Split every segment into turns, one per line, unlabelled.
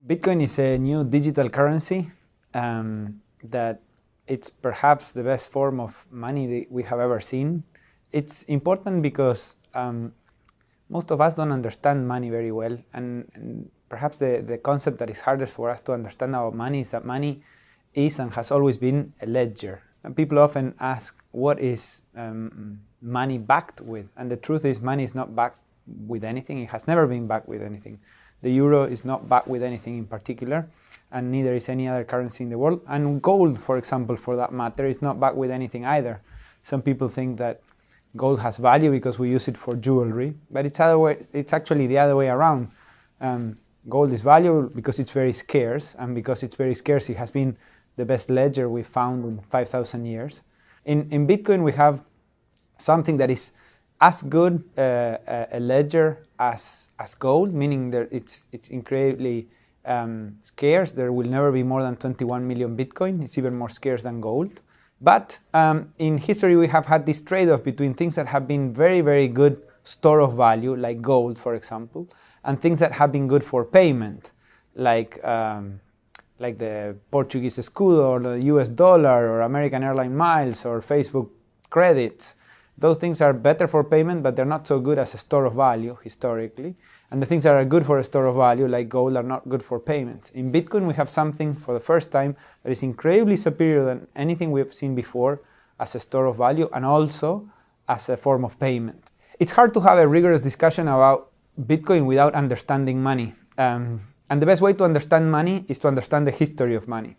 Bitcoin is a new digital currency that it's perhaps the best form of money that we have ever seen. It's important because most of us don't understand money very well, and perhaps the concept that is hardest for us to understand about money is that money is and has always been a ledger. And people often ask, what is money backed with? And the truth is, money is not backed with anything. It has never been backed with anything. The euro is not backed with anything in particular, and neither is any other currency in the world. And gold, for example, for that matter, is not backed with anything either. Some people think that gold has value because we use it for jewelry, but it's actually the other way around. Gold is valuable because it's very scarce, and because it's very scarce, it has been the best ledger we've found in 5,000 years. In Bitcoin, we have something that is as good a ledger as gold, meaning that it's incredibly scarce. There will never be more than 21 million Bitcoin. It's even more scarce than gold. But in history, we have had this trade-off between things that have been very, very good store of value, like gold, for example, and things that have been good for payment, like the Portuguese escudo, or the US dollar, or American airline miles, or Facebook credits. Those things are better for payment, but they're not so good as a store of value historically. And the things that are good for a store of value, like gold, are not good for payments. In Bitcoin, we have something for the first time that is incredibly superior than anything we've seen before as a store of value and also as a form of payment. It's hard to have a rigorous discussion about Bitcoin without understanding money. And the best way to understand money is to understand the history of money.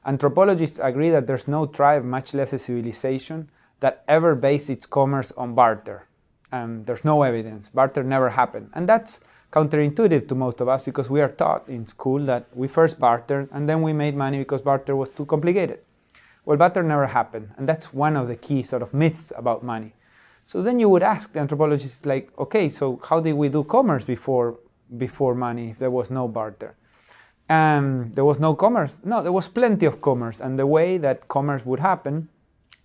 Anthropologists agree that there's no tribe, much less a civilization, that ever based its commerce on barter. There's no evidence. Barter never happened. And that's counterintuitive to most of us because we are taught in school that we first bartered and then we made money because barter was too complicated. Well, barter never happened. And that's one of the key sort of myths about money. So then you would ask the anthropologists, like, okay, so how did we do commerce before money if there was no barter? There was no commerce? No, there was plenty of commerce. And the way that commerce would happen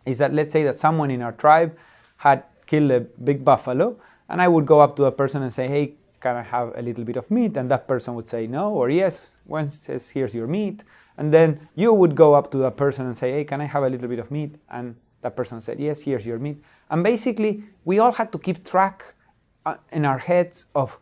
is that, let's say that someone in our tribe had killed a big buffalo, and I would go up to a person and say, hey, can I have a little bit of meat? And that person would say no, or yes, Wences, here's your meat. And then you would go up to that person and say, hey, can I have a little bit of meat? And that person said, yes, here's your meat. And basically, we all had to keep track in our heads of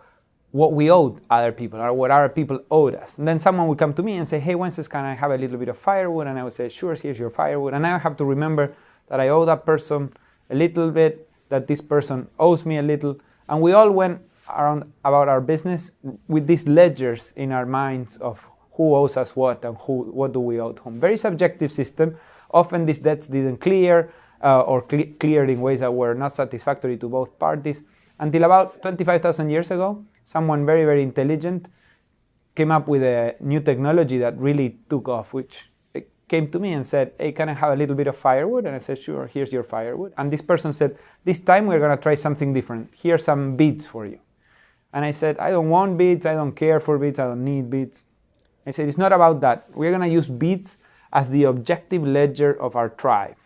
what we owed other people, or what other people owed us. And then someone would come to me and say, hey, Wences, can I have a little bit of firewood? And I would say, sure, here's your firewood. And I have to remember that I owe that person a little bit, that this person owes me a little. And we all went around about our business with these ledgers in our minds of who owes us what and what do we owe to whom. Very subjective system. Often these debts didn't clear or cleared in ways that were not satisfactory to both parties. Until about 25,000 years ago, someone very, very intelligent came up with a new technology that really took off, which came to me and said, hey, can I have a little bit of firewood? And I said, sure, here's your firewood. And this person said, this time we're going to try something different. Here's some beads for you. And I said, I don't want beads, I don't care for beads, I don't need beads. I said, it's not about that. We're going to use beads as the objective ledger of our tribe.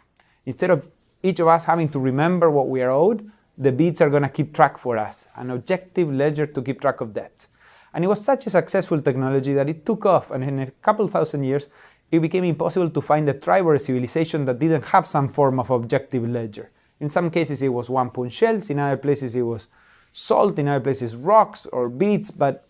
Instead of each of us having to remember what we are owed, the beads are going to keep track for us, an objective ledger to keep track of debts. And it was such a successful technology that it took off, and in a couple thousand years, it became impossible to find a tribe or a civilization that didn't have some form of objective ledger. In some cases, it was 1-pound shells. In other places, it was salt. In other places, rocks or beads. But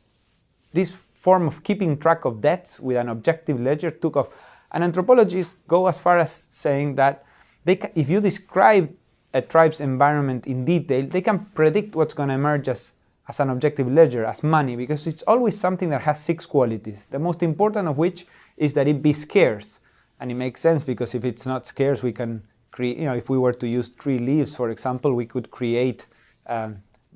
this form of keeping track of debts with an objective ledger took off. And anthropologists go as far as saying that if you describe a tribe's environment in detail, they can predict what's going to emerge as an objective ledger, as money, because it's always something that has 6 qualities, the most important of which is that it be scarce. And it makes sense because if it's not scarce, we can create, if we were to use 3 leaves, for example, we could create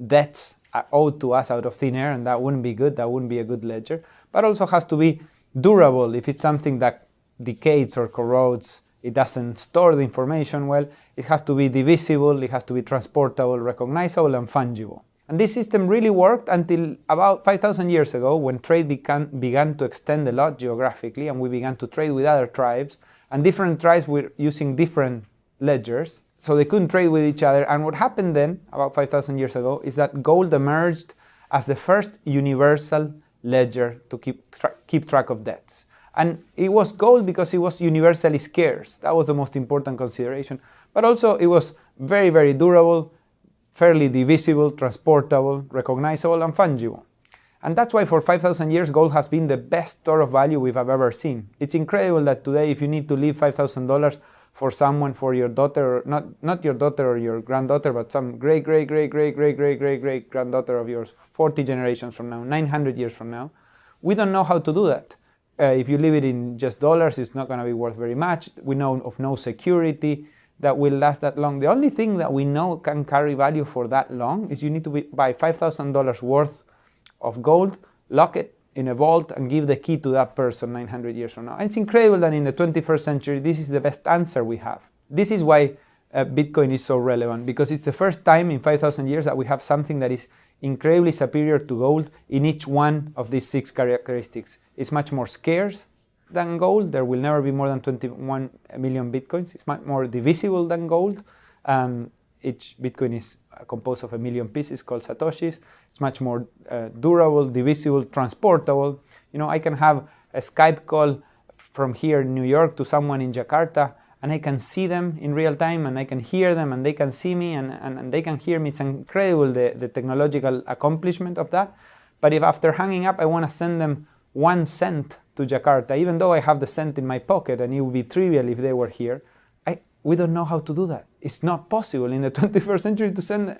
debts owed to us out of thin air, and that wouldn't be good, that wouldn't be a good ledger. But also has to be durable. If it's something that decays or corrodes, it doesn't store the information well, it has to be divisible, it has to be transportable, recognizable, and fungible. And this system really worked until about 5,000 years ago, when trade began to extend a lot geographically, and we began to trade with other tribes, and different tribes were using different ledgers, so they couldn't trade with each other. And what happened then, about 5,000 years ago, is that gold emerged as the first universal ledger to keep track of debts. And it was gold because it was universally scarce. That was the most important consideration. But also it was very, very durable, fairly divisible, transportable, recognizable, and fungible. And that's why for 5,000 years, gold has been the best store of value we've ever seen. It's incredible that today, if you need to leave $5,000 for someone, for your daughter, not your daughter or your granddaughter, but some great-great-great-great-great-great-great-granddaughter of yours, 40 generations from now, 900 years from now, we don't know how to do that. If you leave it in just dollars, it's not going to be worth very much. We know of no security that will last that long. The only thing that we know can carry value for that long is you need to buy $5,000 worth of gold, lock it in a vault, and give the key to that person 900 years from now. And it's incredible that in the 21st century, this is the best answer we have. This is why Bitcoin is so relevant, because it's the first time in 5,000 years that we have something that is incredibly superior to gold in each one of these 6 characteristics. It's much more scarce than gold. There will never be more than 21 million Bitcoins. It's much more divisible than gold. Each Bitcoin is composed of 1 million pieces called Satoshis. It's much more durable, divisible, transportable. You know, I can have a Skype call from here in New York to someone in Jakarta, and I can see them in real time, and I can hear them, and they can see me, and they can hear me. It's incredible, the technological accomplishment of that. But if after hanging up I want to send them 1 cent to Jakarta, even though I have the cent in my pocket, and it would be trivial if they were here, we don't know how to do that. It's not possible in the 21st century to send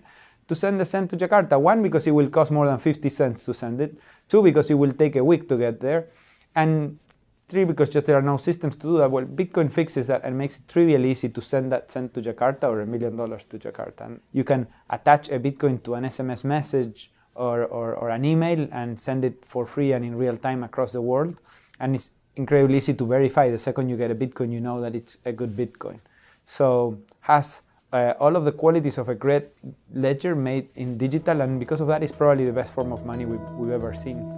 the cent to Jakarta. 1, because it will cost more than 50 cents to send it. 2, because it will take a week to get there. And 3, because just there are no systems to do that. Well, Bitcoin fixes that and makes it trivially easy to send that cent to Jakarta or $1 million to Jakarta. And you can attach a Bitcoin to an SMS message or an email and send it for free and in real time across the world. And it's incredibly easy to verify. The second you get a Bitcoin, you know that it's a good Bitcoin. So has all of the qualities of a great ledger made in digital, and because of that, it's probably the best form of money we've ever seen.